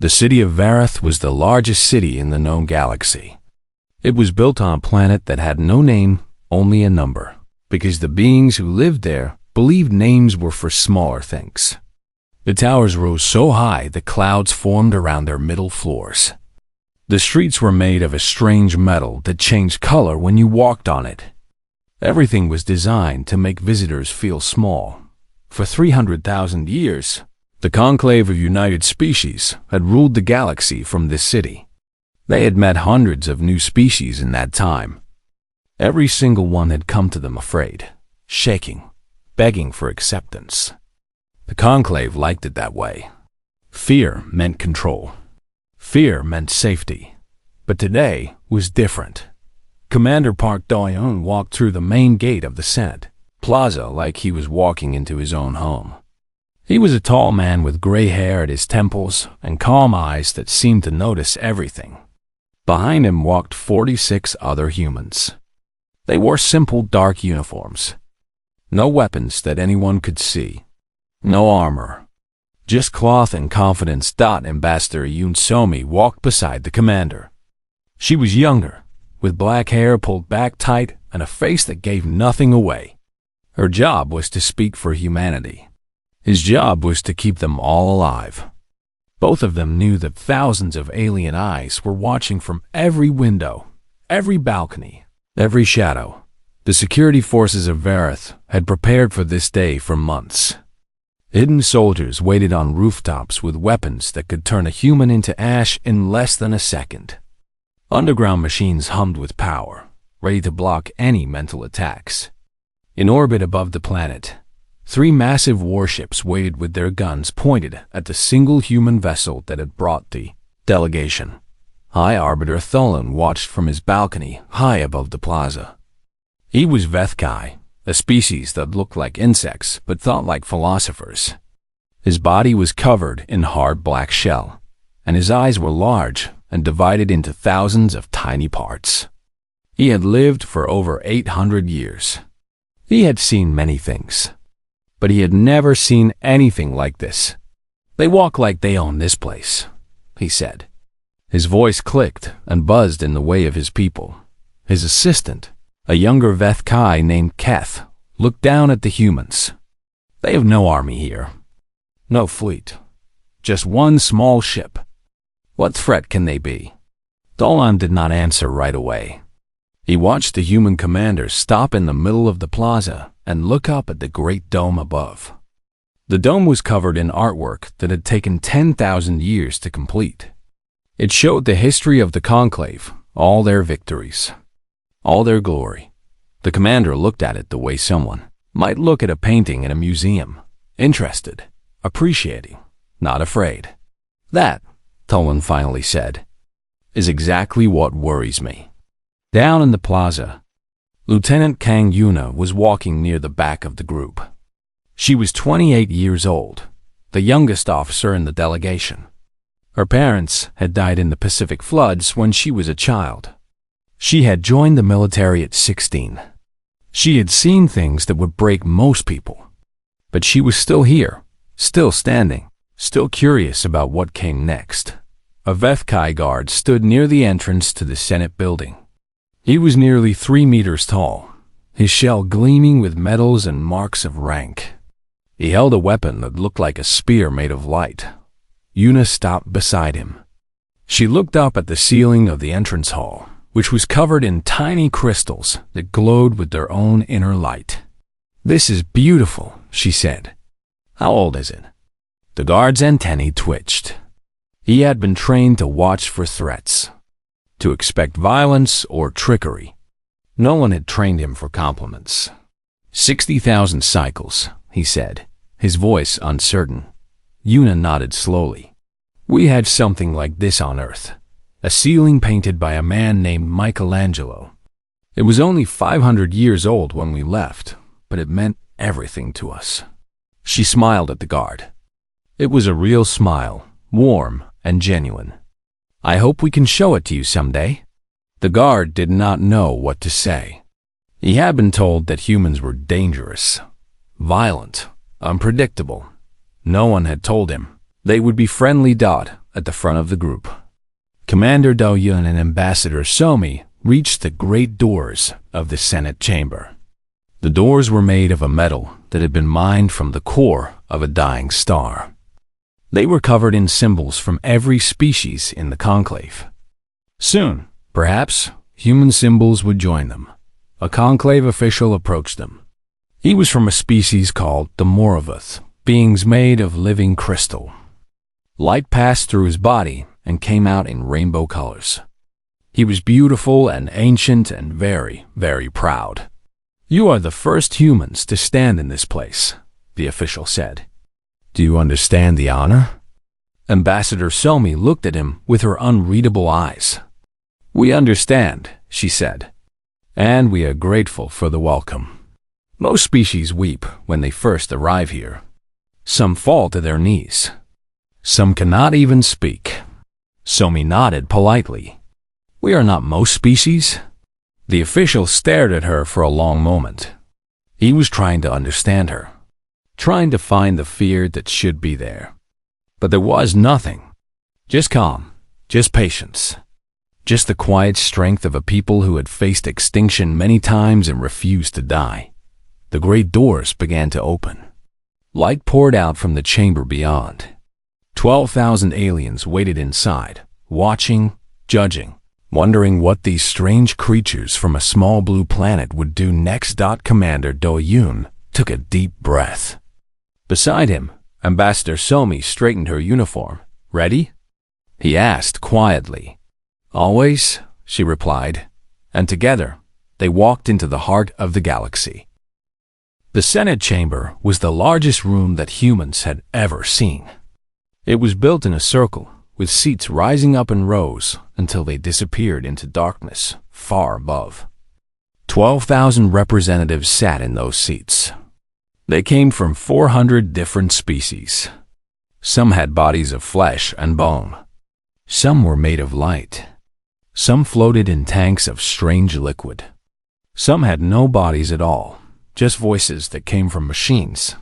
The city of Vareth was the largest city in the known galaxy. It was built on a planet that had no name, only a number, because the beings who lived there believed names were for smaller things. The towers rose so high that clouds formed around their middle floors. The streets were made of a strange metal that changed color when you walked on it. Everything was designed to make visitors feel small. For 300,000 years, the Conclave of United Species had ruled the galaxy from this city. They had met hundreds of new species in that time. Every single one had come to them afraid, shaking, begging for acceptance. The Conclave liked it that way. Fear meant control. Fear meant safety. But today was different. Commander Park Do-yeon walked through the main gate of the Senate Plaza like he was walking into his own home. He was a tall man with gray hair at his temples and calm eyes that seemed to notice everything. Behind him walked 46 other humans. They wore simple dark uniforms. No weapons that anyone could see. No armor. Just cloth and confidence. Ambassador Yoon So-mi walked beside the commander. She was younger, with black hair pulled back tight and a face that gave nothing away. Her job was to speak for humanity. His job was to keep them all alive. Both of them knew that thousands of alien eyes were watching from every window, every balcony, every shadow. The security forces of Vareth had prepared for this day for months. Hidden soldiers waited on rooftops with weapons that could turn a human into ash in less than a second. Underground machines hummed with power, ready to block any mental attacks. In orbit above the planet, 3 massive warships waited with their guns pointed at the single human vessel that had brought the delegation. High Arbiter Tholen watched from his balcony high above the plaza. He was HFY, a species that looked like insects but thought like philosophers. His body was covered in hard black shell, and his eyes were large and divided into thousands of tiny parts. He had lived for over 800 years. He had seen many things, but he had never seen anything like this. "They walk like they own this place," he said. His voice clicked and buzzed in the way of his people. His assistant, a younger HFY named Keth, looked down at the humans. "They have no army here. No fleet. Just one small ship. What threat can they be?" Dolan did not answer right away. He watched the human commander stop in the middle of the plaza and look up at the great dome above. The dome was covered in artwork that had taken 10,000 years to complete. It showed the history of the Conclave, all their victories, all their glory. The commander looked at it the way someone might look at a painting in a museum, interested, appreciating, not afraid. "That," Tolan finally said, "is exactly what worries me." Down in the plaza, Lieutenant Kang Yuna was walking near the back of the group. She was 28 years old, the youngest officer in the delegation. Her parents had died in the Pacific floods when she was a child. She had joined the military at 16. She had seen things that would break most people. But she was still here, still standing, still curious about what came next. A HFY guard stood near the entrance to the Senate building. He was nearly 3 meters tall, his shell gleaming with medals and marks of rank. He held a weapon that looked like a spear made of light. Yuna stopped beside him. She looked up at the ceiling of the entrance hall, which was covered in tiny crystals that glowed with their own inner light. "This is beautiful," she said. "How old is it?" The guard's antennae twitched. He had been trained to watch for threats, to expect violence or trickery. No one had trained him for compliments. 60,000 cycles, he said, his voice uncertain. Yuna nodded slowly. "We had something like this on Earth, a ceiling painted by a man named Michelangelo. It was only 500 years old when we left, but it meant everything to us." She smiled at the guard. It was a real smile, warm and genuine. "I hope we can show it to you someday." The guard did not know what to say. He had been told that humans were dangerous, violent, unpredictable. No one had told him they would be friendly. at the front of the group. Commander Do-yun and Ambassador Somi reached the great doors of the Senate chamber. The doors were made of a metal that had been mined from the core of a dying star. They were covered in symbols from every species in the conclave. Soon, perhaps, human symbols would join them. A conclave official approached them. He was from a species called the Moravith, beings made of living crystal. Light passed through his body and came out in rainbow colors. He was beautiful and ancient and very, very proud. "You are the first humans to stand in this place," the official said. "Do you understand the honor?" Ambassador Somi looked at him with her unreadable eyes. "We understand," she said, "and we are grateful for the welcome. Most species weep when they first arrive here. Some fall to their knees. Some cannot even speak." Somi nodded politely. "We are not most species." The official stared at her for a long moment. He was trying to understand her, trying to find the fear that should be there. But there was nothing. Just calm, just patience, just the quiet strength of a people who had faced extinction many times and refused to die. The great doors began to open. Light poured out from the chamber beyond. 12,000 aliens waited inside, watching, judging, wondering what these strange creatures from a small blue planet would do next. Commander Do-yun took a deep breath. Beside him, Ambassador Somi straightened her uniform. "Ready?" he asked quietly. "Always," she replied, and together they walked into the heart of the galaxy. The Senate chamber was the largest room that humans had ever seen. It was built in a circle, with seats rising up in rows until they disappeared into darkness far above. 12,000 representatives sat in those seats. They came from 400 different species. Some had bodies of flesh and bone. Some were made of light. Some floated in tanks of strange liquid. Some had no bodies at all, just voices that came from machines.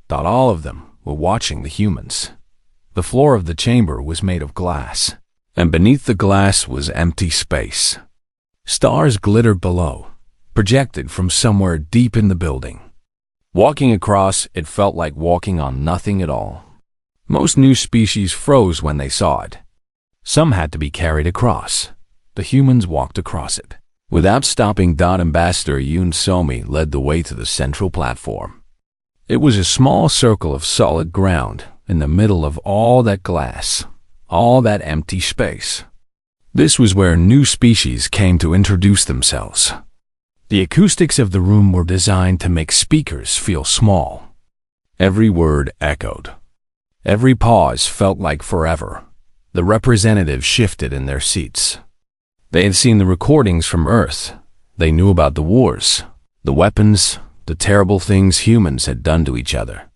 All of them were watching the humans. The floor of the chamber was made of glass, and beneath the glass was empty space. Stars glittered below, projected from somewhere deep in the building. Walking across, it felt like walking on nothing at all. Most new species froze when they saw it. Some had to be carried across. The humans walked across it. Without stopping, Ambassador Yoon Somi led the way to the central platform. It was a small circle of solid ground in the middle of all that glass, all that empty space. This was where new species came to introduce themselves. The acoustics of the room were designed to make speakers feel small. Every word echoed. Every pause felt like forever. The representatives shifted in their seats. They had seen the recordings from Earth. They knew about the wars, the weapons, the terrible things humans had done to each other.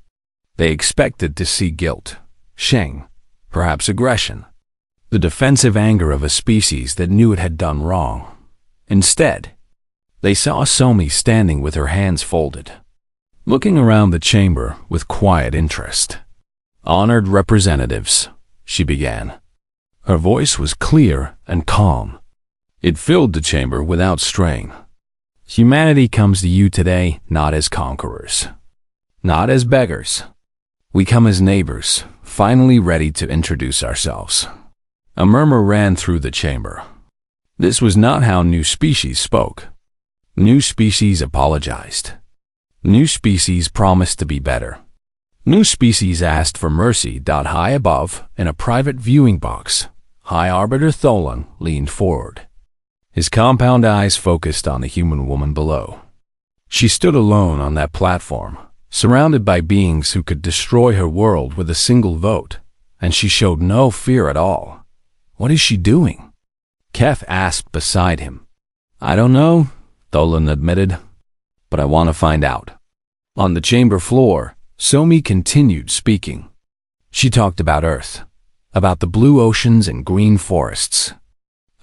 They expected to see guilt, shame, perhaps aggression, the defensive anger of a species that knew it had done wrong. Instead, they saw Somi standing with her hands folded, looking around the chamber with quiet interest. "Honored representatives," she began. Her voice was clear and calm. It filled the chamber without strain. "Humanity comes to you today not as conquerors, not as beggars. We come as neighbors, finally ready to introduce ourselves." A murmur ran through the chamber. This was not how new species spoke. New species apologized. New species promised to be better. New species asked for mercy. High above, in a private viewing box, High Arbiter Tholan leaned forward. His compound eyes focused on the human woman below. She stood alone on that platform, surrounded by beings who could destroy her world with a single vote, and she showed no fear at all. "What is she doing?" Kef asked beside him. "I don't know," Tholan admitted, "but I want to find out." On the chamber floor, Somi continued speaking. She talked about Earth, about the blue oceans and green forests,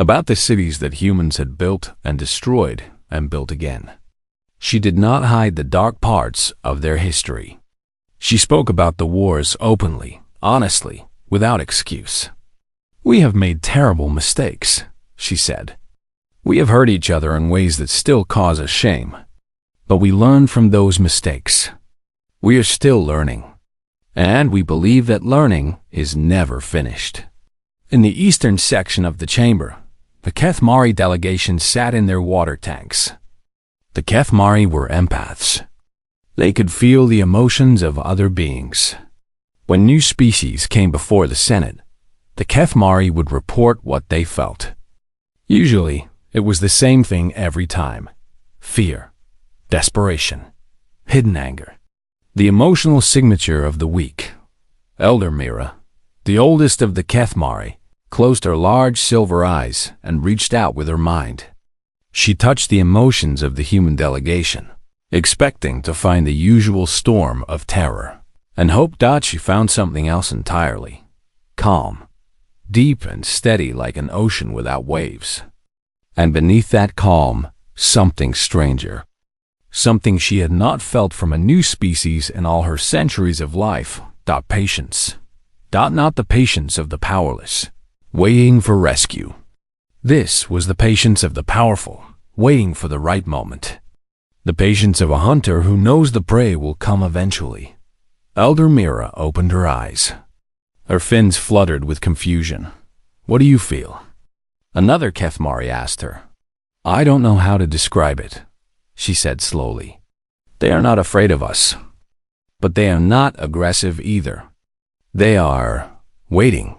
about the cities that humans had built and destroyed and built again. She did not hide the dark parts of their history. She spoke about the wars openly, honestly, without excuse. "We have made terrible mistakes," she said. "We have hurt each other in ways that still cause us shame. But we learned from those mistakes. We are still learning. And we believe that learning is never finished." In the eastern section of the chamber, the QuietHFY delegation sat in their water tanks. The QuietHFY were empaths. They could feel the emotions of other beings. When new species came before the Senate, the QuietHFY would report what they felt. Usually, it was the same thing every time: fear, desperation, hidden anger. The emotional signature of the week. Elder Mira, the oldest of the QuietHFY, closed her large silver eyes and reached out with her mind. She touched the emotions of the human delegation, expecting to find the usual storm of terror, and hoped that she found something else entirely. Calm, deep and steady like an ocean without waves. And beneath that calm, something stranger. Something she had not felt from a new species in all her centuries of life. Patience. Not the patience of the powerless, waiting for rescue. This was the patience of the powerful, waiting for the right moment. The patience of a hunter who knows the prey will come eventually. Elder Mira opened her eyes. Her fins fluttered with confusion. "What do you feel?" Another QuietHFY asked her. "I don't know how to describe it," she said slowly. "They are not afraid of us. But they are not aggressive either. They are waiting.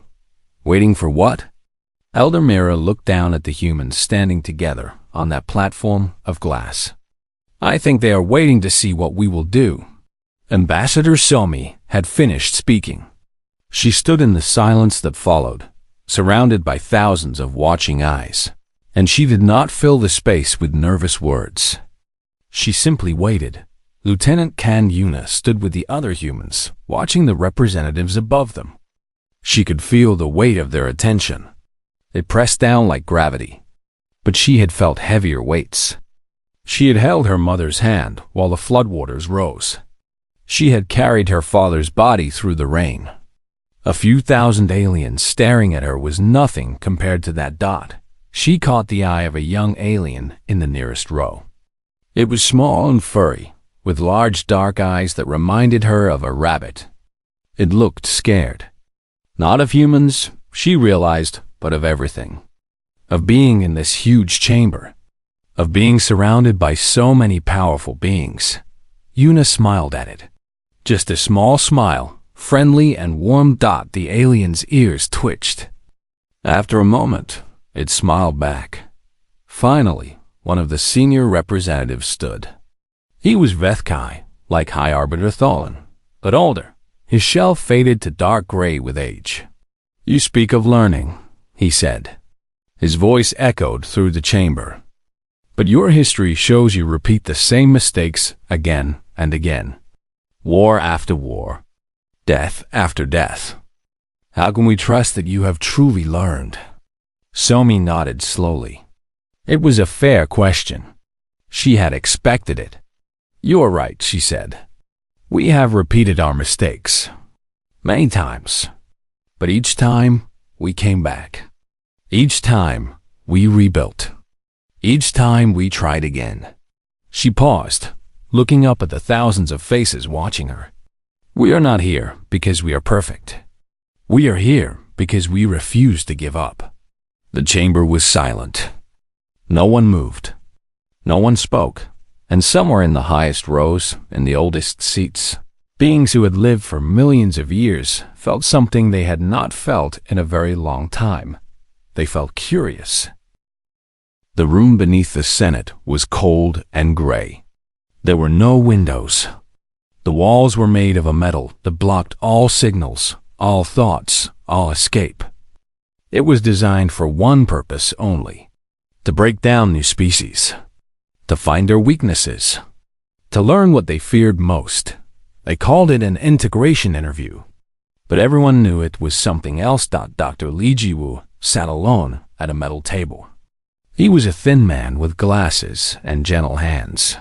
Waiting for what?" Elder Mira looked down at the humans standing together on that platform of glass. "I think they are waiting to see what we will do." Ambassador Somi had finished speaking. She stood in the silence that followed, surrounded by thousands of watching eyes, and she did not fill the space with nervous words. She simply waited. Lieutenant Kan Yuna stood with the other humans, watching the representatives above them. She could feel the weight of their attention. It pressed down like gravity. But she had felt heavier weights. She had held her mother's hand while the floodwaters rose. She had carried her father's body through the rain. A few thousand aliens staring at her was nothing compared to that dot. She caught the eye of a young alien in the nearest row. It was small and furry, with large dark eyes that reminded her of a rabbit. It looked scared. Not of humans, she realized, but of everything. Of being in this huge chamber. Of being surrounded by so many powerful beings. Yuna smiled at it. Just a small smile, friendly and warm. The alien's ears twitched. After a moment, it smiled back. Finally, one of the senior representatives stood. He was Vethkai, like High Arbiter Tholin, but older. His shell faded to dark gray with age. "You speak of learning," he said. His voice echoed through the chamber. "But your history shows you repeat the same mistakes again and again. War after war. Death after death. How can we trust that you have truly learned?" Somi nodded slowly. It was a fair question. She had expected it. "You are right," she said. "We have repeated our mistakes. Many times. But each time, we came back. Each time, we rebuilt. Each time, we tried again." She paused, looking up at the thousands of faces watching her. "We are not here because we are perfect. We are here because we refuse to give up." The chamber was silent. No one moved. No one spoke. And somewhere in the highest rows, in the oldest seats, beings who had lived for millions of years felt something they had not felt in a very long time. They felt curious. The room beneath the Senate was cold and gray. There were no windows. The walls were made of a metal that blocked all signals, all thoughts, all escape. It was designed for one purpose only: to break down new species. To find their weaknesses, to learn what they feared most. They called it an integration interview. But everyone knew it was something else. Dr. Li Jiwu sat alone at a metal table. He was a thin man with glasses and gentle hands.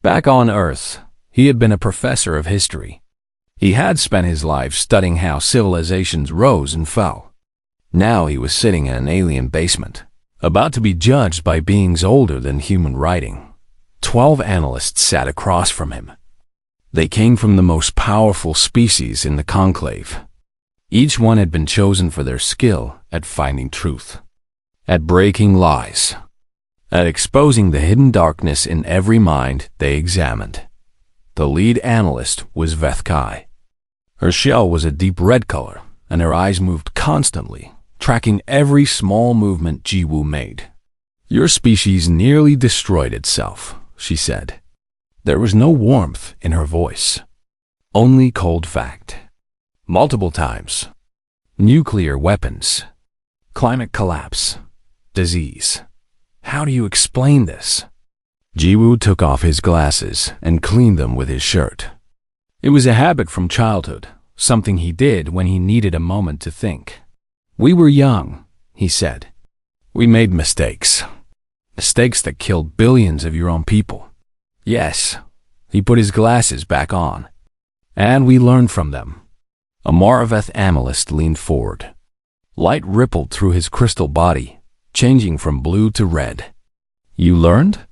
Back on Earth, he had been a professor of history. He had spent his life studying how civilizations rose and fell. Now he was sitting in an alien basement, about to be judged by beings older than human writing. 12 analysts sat across from him. They came from the most powerful species in the conclave. Each one had been chosen for their skill at finding truth, at breaking lies, at exposing the hidden darkness in every mind they examined. The lead analyst was HFY. Her shell was a deep red color, and her eyes moved constantly, tracking every small movement Jiwoo made. "Your species nearly destroyed itself," she said. There was no warmth in her voice, only cold fact. "Multiple times. Nuclear weapons, climate collapse, disease. How do you explain this?" Jiwoo took off his glasses and cleaned them with his shirt. It was a habit from childhood, something he did when he needed a moment to think. "We were young," he said. "We made mistakes. Mistakes that killed billions of your own people. Yes." He put his glasses back on. "And we learned from them." A Moraveth analyst leaned forward. Light rippled through his crystal body, changing from blue to red. "You learned?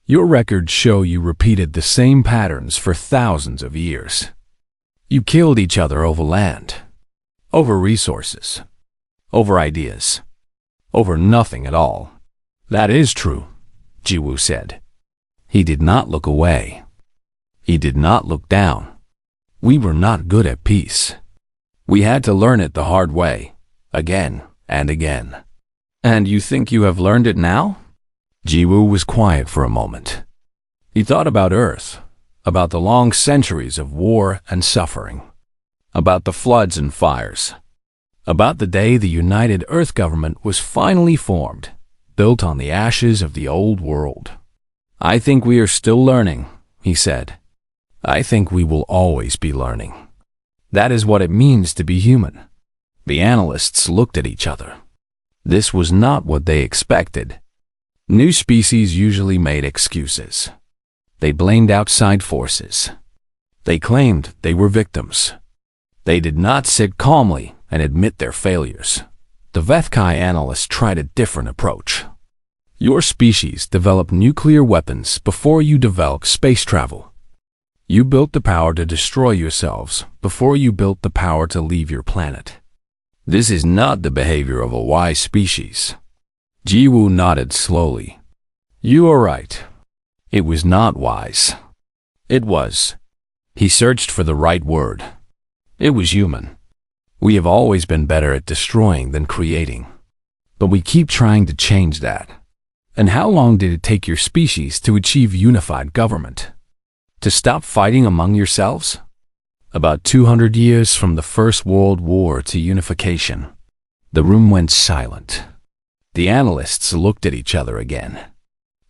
Your records show you repeated the same patterns for thousands of years. You killed each other over land, over resources, over ideas, over nothing at all." "That is true," Jiwoo said. He did not look away. He did not look down. "We were not good at peace. We had to learn it the hard way, again and again." "And you think you have learned it now?" Jiwoo was quiet for a moment. He thought about Earth, about the long centuries of war and suffering, about the floods and fires, about the day the United Earth Government was finally formed, built on the ashes of the old world. "I think we are still learning," he said. "I think we will always be learning. That is what it means to be human." The analysts looked at each other. This was not what they expected. New species usually made excuses. They blamed outside forces. They claimed they were victims. They did not sit calmly and admit their failures. The HFY analysts tried a different approach. "Your species developed nuclear weapons before you developed space travel. You built the power to destroy yourselves before you built the power to leave your planet. This is not the behavior of a wise species." Jiwoo nodded slowly. "You are right. It was not wise. It was." He searched for the right word. "It was human. We have always been better at destroying than creating. But we keep trying to change that." "And how long did it take your species to achieve unified government? To stop fighting among yourselves?" "About 200 years from the First World War to unification." The room went silent. The analysts looked at each other again.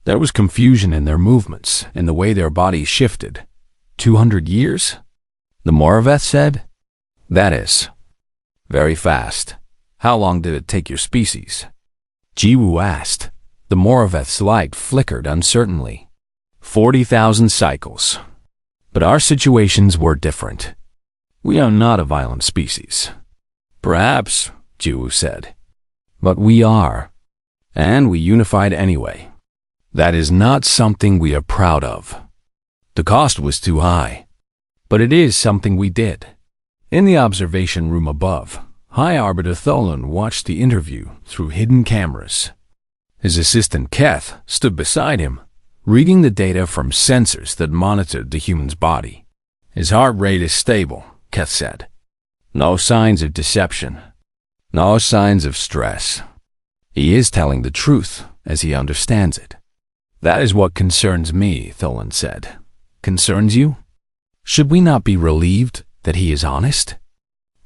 There was confusion in their movements, in the way their bodies shifted. 200 years? The Moraveth said. "That is very fast. How long did it take your species?" Jiwoo asked. The Moraveth's light flickered uncertainly. 40,000 cycles. But our situations were different. We are not a violent species. "Perhaps," Jiwoo said. "But we are. And we unified anyway. That is not something we are proud of. The cost was too high. But it is something we did." In the observation room above, High Arbiter Tholen watched the interview through hidden cameras. His assistant Keth stood beside him, reading the data from sensors that monitored the human's body. "His heart rate is stable," Keth said. "No signs of deception. No signs of stress. He is telling the truth as he understands it." "That is what concerns me," Tholen said. "Concerns you? Should we not be relieved that he is honest?"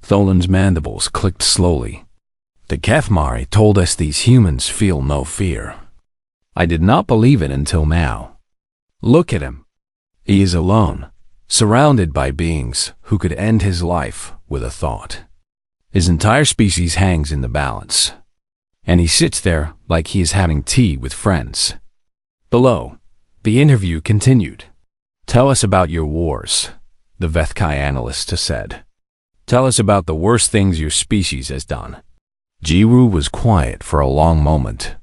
Tholen's mandibles clicked slowly. "The Kethmari told us these humans feel no fear. I did not believe it until now. Look at him. He is alone, surrounded by beings who could end his life with a thought. His entire species hangs in the balance. And he sits there like he is having tea with friends." Below, the interview continued. "Tell us about your wars," the HFY analyst said. "Tell us about the worst things your species has done." Jiwoo was quiet for a long moment.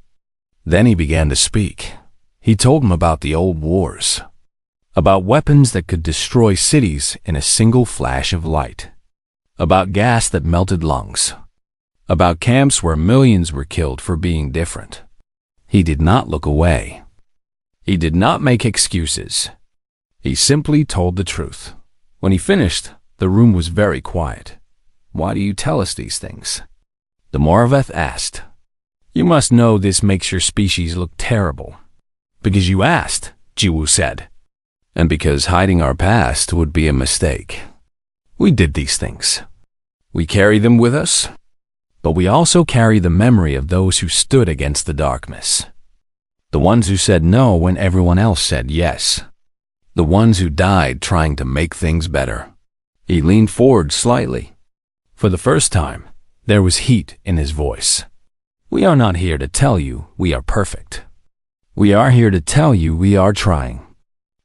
Then he began to speak. He told him about the old wars, about weapons that could destroy cities in a single flash of light, about gas that melted lungs, about camps where millions were killed for being different. He did not look away. He did not make excuses. He simply told the truth. When he finished, the room was very quiet. "Why do you tell us these things?" the Moraveth asked. "You must know this makes your species look terrible." "Because you asked," Jiwoo said. "And because hiding our past would be a mistake. We did these things. We carry them with us, but we also carry the memory of those who stood against the darkness. The ones who said no when everyone else said yes. The ones who died trying to make things better." He leaned forward slightly. For the first time, there was heat in his voice. "We are not here to tell you we are perfect. We are here to tell you we are trying.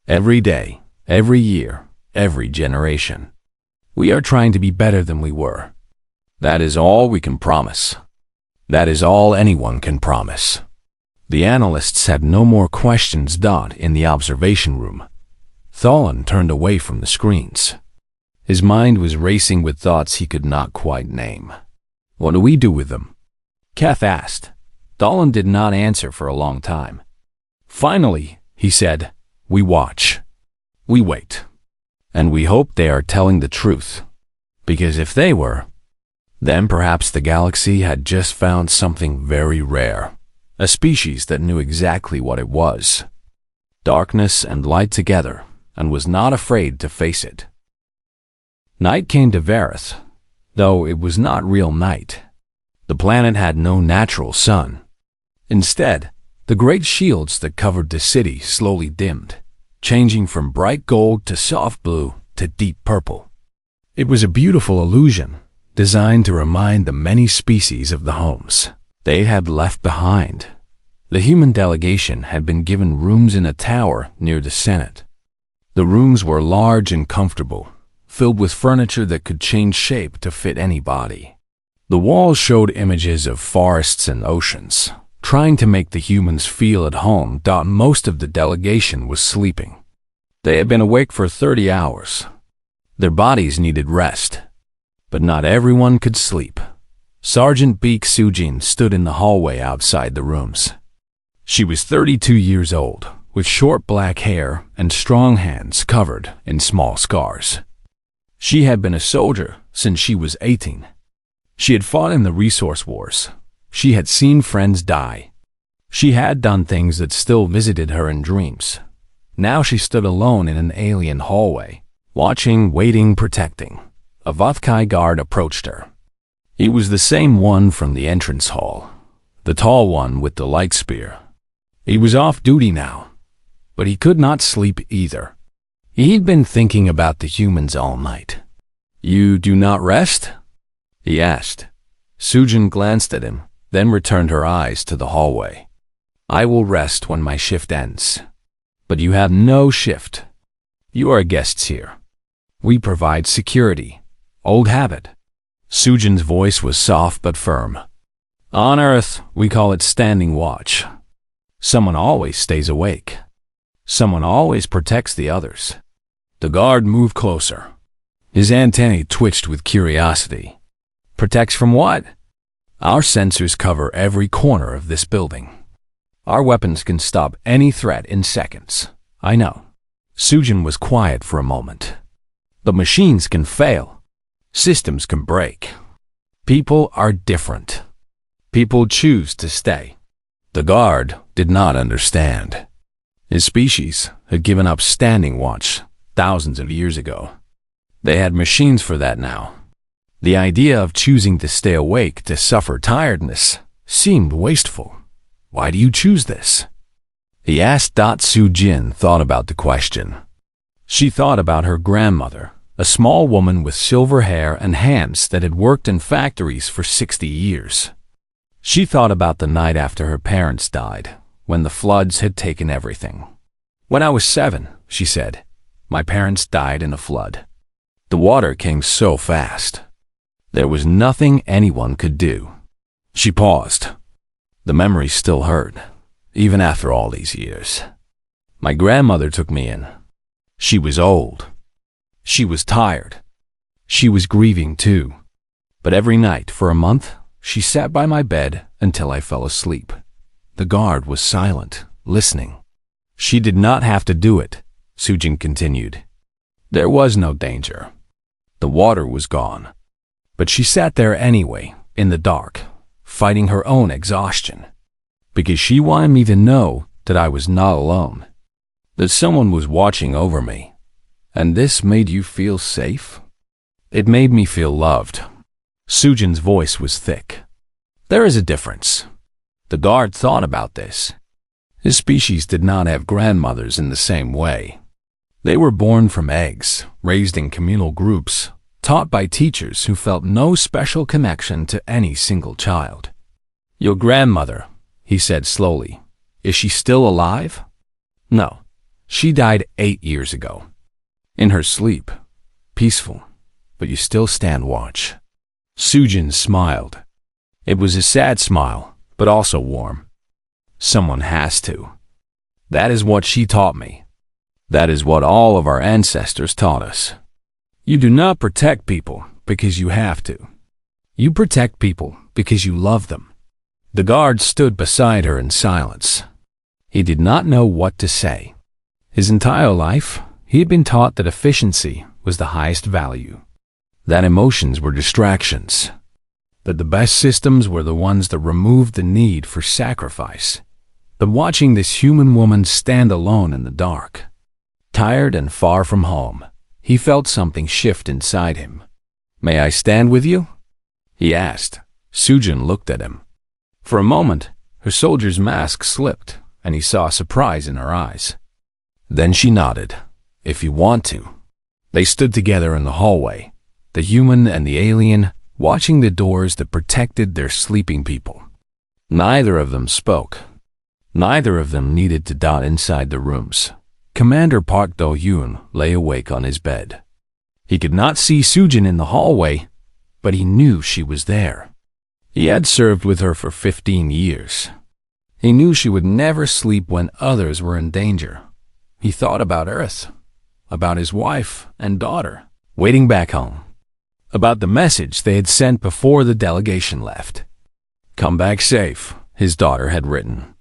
Every day, every year, every generation. We are trying to be better than we were. That is all we can promise. That is all anyone can promise." The analysts had no more questions. In the observation room, Thalon turned away from the screens. His mind was racing with thoughts he could not quite name. "What do we do with them?" Keth asked. Thalon did not answer for a long time. Finally, he said, "We watch. We wait. And we hope they are telling the truth. Because if they were, then perhaps the galaxy had just found something very rare. A species that knew exactly what it was. Darkness and light together, and was not afraid to face it." Night came to Vareth, though it was not real night. The planet had no natural sun. Instead, the great shields that covered the city slowly dimmed, changing from bright gold to soft blue to deep purple. It was a beautiful illusion, designed to remind the many species of the homes they had left behind. The human delegation had been given rooms in a tower near the Senate. The rooms were large and comfortable, filled with furniture that could change shape to fit any body. The walls showed images of forests and oceans, trying to make the humans feel at home. Most of the delegation was sleeping. They had been awake for 30 hours. Their bodies needed rest. But not everyone could sleep. Sergeant Beek Sujin stood in the hallway outside the rooms. She was 32 years old, with short black hair and strong hands covered in small scars. She had been a soldier since she was 18. She had fought in the resource wars. She had seen friends die. She had done things that still visited her in dreams. Now she stood alone in an alien hallway, watching, waiting, protecting. A Vothkai guard approached her. He was the same one from the entrance hall, the tall one with the light spear. He was off duty now, but he could not sleep either. He'd been thinking about the humans all night. "You do not rest?" he asked. Sujin glanced at him, then returned her eyes to the hallway. "I will rest when my shift ends. But you have no shift. You are guests here. We provide security. Old habit." Sujin's voice was soft but firm. "On Earth, we call it standing watch. Someone always stays awake. Someone always protects the others." The guard moved closer. His antennae twitched with curiosity. "Protects from what?" "Our sensors cover every corner of this building. Our weapons can stop any threat in seconds." "I know." Sujin was quiet for a moment. "But machines can fail. Systems can break. People are different. People choose to stay." The guard did not understand. His species had given up standing watch thousands of years ago. They had machines for that now. The idea of choosing to stay awake to suffer tiredness seemed wasteful. "Why do you choose this?" he asked. Sujin thought about the question. She thought about her grandmother, a small woman with silver hair and hands that had worked in factories for 60 years. She thought about the night after her parents died, when the floods had taken everything. "When I was 7, she said, my parents died in a flood. The water came so fast. There was nothing anyone could do. She paused. The memory still hurt, even after all these years. My grandmother took me in. She was old. She was tired. She was grieving too. But every night for a month, she sat by my bed until I fell asleep. The guard was silent, listening. She did not have to do it, Sujin continued. There was no danger. The water was gone. But she sat there anyway, in the dark, fighting her own exhaustion. Because she wanted me to know that I was not alone. That someone was watching over me. And this made you feel safe? It made me feel loved. Sujin's voice was thick. There is a difference. The guard thought about this. His species did not have grandmothers in the same way. They were born from eggs, raised in communal groups, taught by teachers who felt no special connection to any single child. Your grandmother, he said slowly, is she still alive? No, she died 8 years ago. In her sleep, peaceful, but you still stand watch. Sujin smiled. It was a sad smile, but also warm. Someone has to. That is what she taught me. That is what all of our ancestors taught us. You do not protect people because you have to. You protect people because you love them. The guard stood beside her in silence. He did not know what to say. His entire life, he had been taught that efficiency was the highest value, that emotions were distractions, that the best systems were the ones that removed the need for sacrifice. But watching this human woman stand alone in the dark, tired and far from home, he felt something shift inside him. May I stand with you? He asked. Sujin looked at him. For a moment, her soldier's mask slipped, and he saw surprise in her eyes. Then she nodded. If you want to. They stood together in the hallway, the human and the alien, watching the doors that protected their sleeping people. Neither of them spoke. Neither of them needed to dot inside the rooms. Commander Park Do-hyun lay awake on his bed. He could not see Sujin in the hallway, but he knew she was there. He had served with her for 15 years. He knew she would never sleep when others were in danger. He thought about Earth, about his wife and daughter, waiting back home, about the message they had sent before the delegation left. Come back safe, his daughter had written.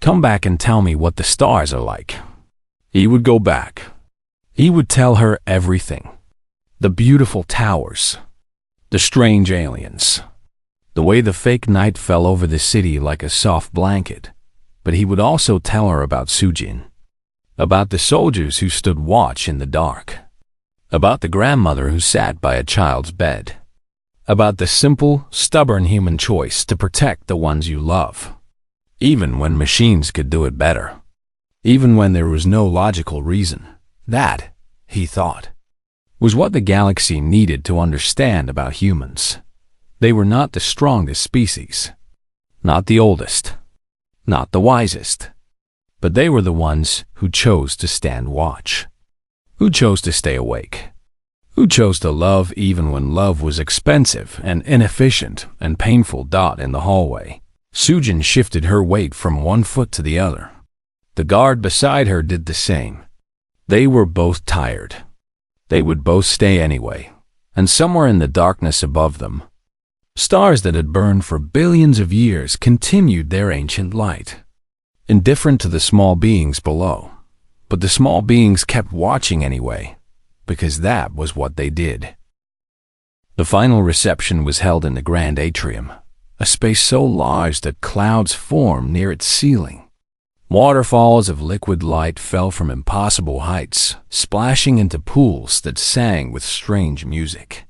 Come back and tell me what the stars are like. He would go back. He would tell her everything. The beautiful towers, the strange aliens, the way the fake night fell over the city like a soft blanket. But he would also tell her about Sujin, about the soldiers who stood watch in the dark, about the grandmother who sat by a child's bed, about the simple, stubborn human choice to protect the ones you love, even when machines could do it better, even when there was no logical reason. That, he thought, was what the galaxy needed to understand about humans. They were not the strongest species, not the oldest, not the wisest, but they were the ones who chose to stand watch, who chose to stay awake, who chose to love even when love was expensive and inefficient and painful. In the hallway, Sujin shifted her weight from one foot to the other. The guard beside her did the same. They were both tired. They would both stay anyway, and somewhere in the darkness above them, stars that had burned for billions of years continued their ancient light, indifferent to the small beings below. But the small beings kept watching anyway, because that was what they did. The final reception was held in the grand atrium, a space so large that clouds formed near its ceiling. Waterfalls of liquid light fell from impossible heights, splashing into pools that sang with strange music.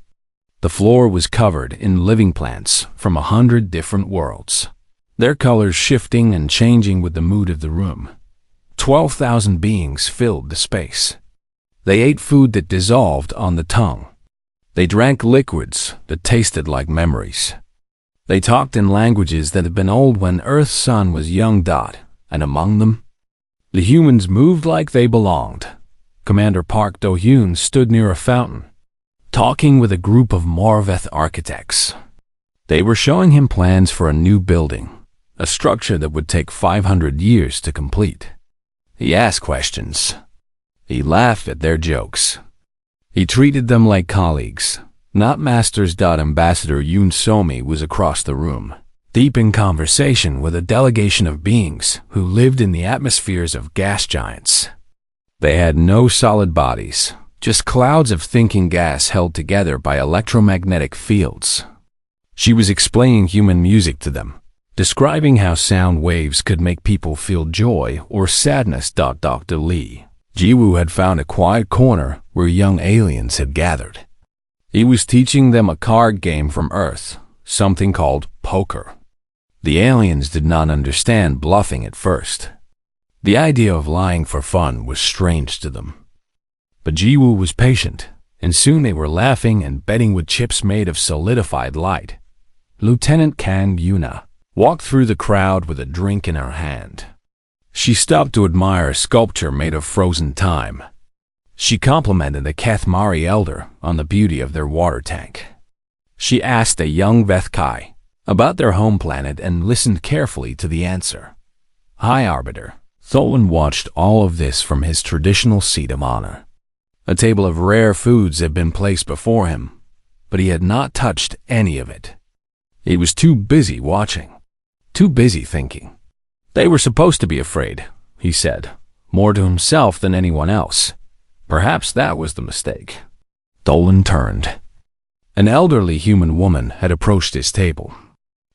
The floor was covered in living plants from 100 different worlds, their colors shifting and changing with the mood of the room. 12,000 beings filled the space. They ate food that dissolved on the tongue. They drank liquids that tasted like memories. They talked in languages that had been old when Earth's sun was young. And among them, the humans moved like they belonged. Commander Park Do-hyun stood near a fountain, talking with a group of Morveth architects. They were showing him plans for a new building, a structure that would take 500 years to complete. He asked questions. He laughed at their jokes. He treated them like colleagues, not masters. Ambassador Yoon Somi was across the room, deep in conversation with a delegation of beings who lived in the atmospheres of gas giants. They had no solid bodies, just clouds of thinking gas held together by electromagnetic fields. She was explaining human music to them, describing how sound waves could make people feel joy or sadness. Dr. Lee Jiwoo had found a quiet corner where young aliens had gathered. He was teaching them a card game from Earth, something called poker. The aliens did not understand bluffing at first. The idea of lying for fun was strange to them. But Jiwoo was patient, and soon they were laughing and betting with chips made of solidified light. Lieutenant Kang Yuna walked through the crowd with a drink in her hand. She stopped to admire a sculpture made of frozen time. She complimented the Kathmari elder on the beauty of their water tank. She asked a young Vethkai about their home planet and listened carefully to the answer. High Arbiter. Tholen watched all of this from his traditional seat of honor. A table of rare foods had been placed before him, but he had not touched any of it. He was too busy watching, too busy thinking. They were supposed to be afraid, he said, more to himself than anyone else. Perhaps that was the mistake. Tholen turned. An elderly human woman had approached his table.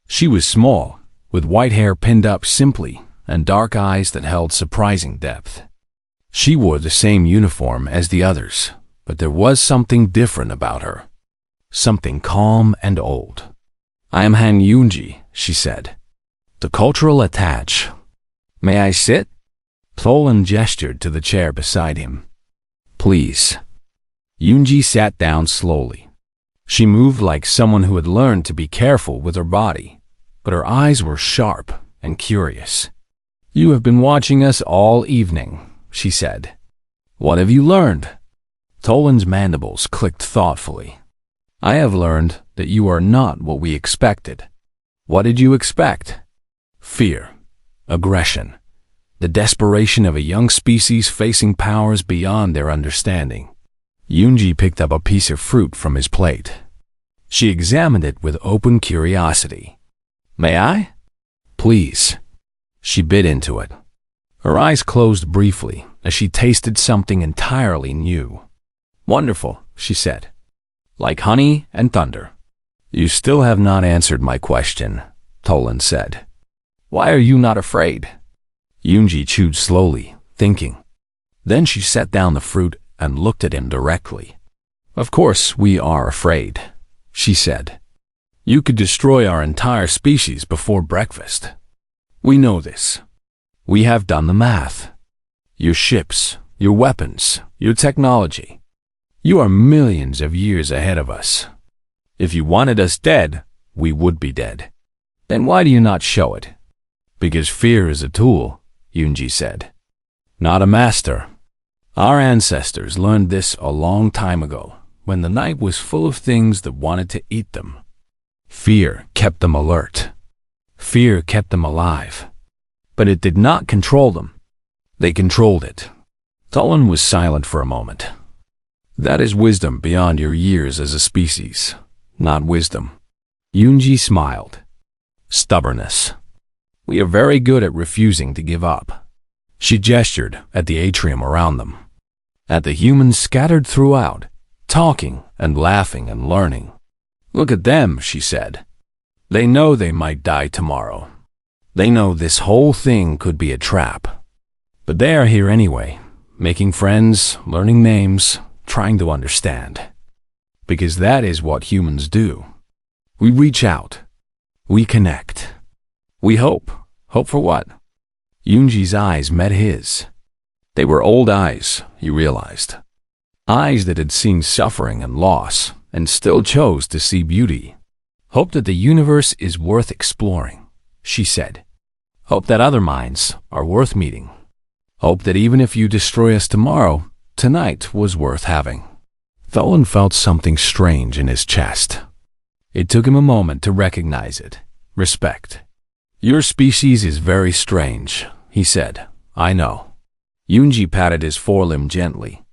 She was small, with white hair pinned up simply and dark eyes that held surprising depth. She wore the same uniform as the others, but there was something different about her. Something calm and old. I am Han Yoonji, she said. The cultural attach. May I sit? Tholen gestured to the chair beside him. Please. Yoonji sat down slowly. She moved like someone who had learned to be careful with her body, but her eyes were sharp and curious. You have been watching us all evening, she said. What have you learned? Tholen's mandibles clicked thoughtfully. I have learned that you are not what we expected. What did you expect? Fear, aggression, the desperation of a young species facing powers beyond their understanding. Yoonji picked up a piece of fruit from his plate. She examined it with open curiosity. May I? Please. She bit into it. Her eyes closed briefly as she tasted something entirely new. Wonderful, she said. Like honey and thunder. You still have not answered my question, Tholen said. Why are you not afraid? Yoonji chewed slowly, thinking. Then she set down the fruit and looked at him directly. Of course we are afraid, she said. You could destroy our entire species before breakfast. We know this. We have done the math. Your ships, your weapons, your technology. You are millions of years ahead of us. If you wanted us dead, we would be dead. Then why do you not show it? Because fear is a tool, Yoonji said. Not a master. Our ancestors learned this a long time ago, when the night was full of things that wanted to eat them. Fear kept them alert. Fear kept them alive. But it did not control them. They controlled it. Tholen was silent for a moment. That is wisdom beyond your years as a species, not wisdom. Yoonji smiled. Stubbornness. We are very good at refusing to give up. She gestured at the atrium around them, at the humans scattered throughout, talking and laughing and learning. Look at them, she said. They know they might die tomorrow. They know this whole thing could be a trap. But they are here anyway, making friends, learning names, trying to understand. Because that is what humans do. We reach out. We connect. We hope. Hope for what? Yoonji's eyes met his. They were old eyes, he realized. Eyes that had seen suffering and loss, and still chose to see beauty. Hope that the universe is worth exploring, she said. Hope that other minds are worth meeting. Hope that even if you destroy us tomorrow, tonight was worth having. Tholen felt something strange in his chest. It took him a moment to recognize it. Respect. Your species is very strange, he said. I know. Yunji patted his forelimb gently.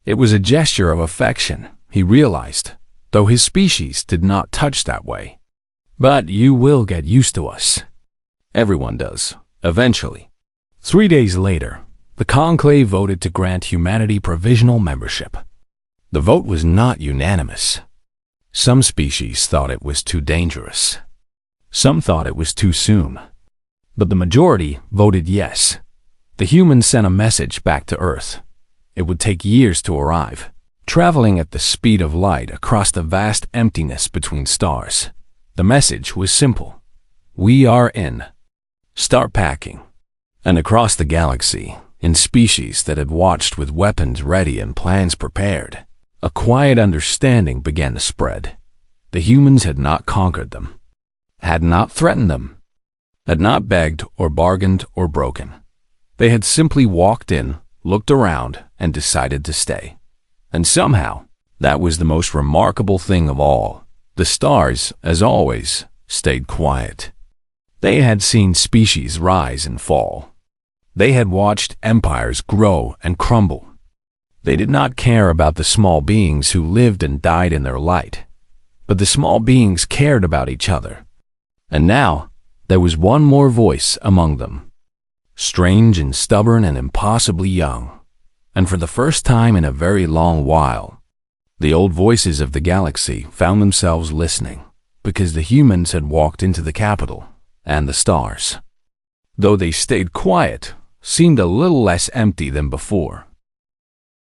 It was a gesture of affection, he realized, though his species did not touch that way. But you will get used to us. Everyone does, eventually. 3 days later, the conclave voted to grant humanity provisional membership. The vote was not unanimous. Some species thought it was too dangerous. Some thought it was too soon. But the majority voted yes. The humans sent a message back to Earth. It would take years to arrive, traveling at the speed of light across the vast emptiness between stars. The message was simple. We are in. Start packing. And across the galaxy, in species that had watched with weapons ready and plans prepared, a quiet understanding began to spread. The humans had not conquered them, had not threatened them, had not begged or bargained or broken. They had simply walked in, looked around, and decided to stay. And somehow, that was the most remarkable thing of all. The stars, as always, stayed quiet. They had seen species rise and fall. They had watched empires grow and crumble. They did not care about the small beings who lived and died in their light, but the small beings cared about each other. And now, there was one more voice among them. Strange and stubborn and impossibly young. And for the first time in a very long while, the old voices of the galaxy found themselves listening, because the humans had walked into the capital, and the stars, though they stayed quiet, seemed a little less empty than before.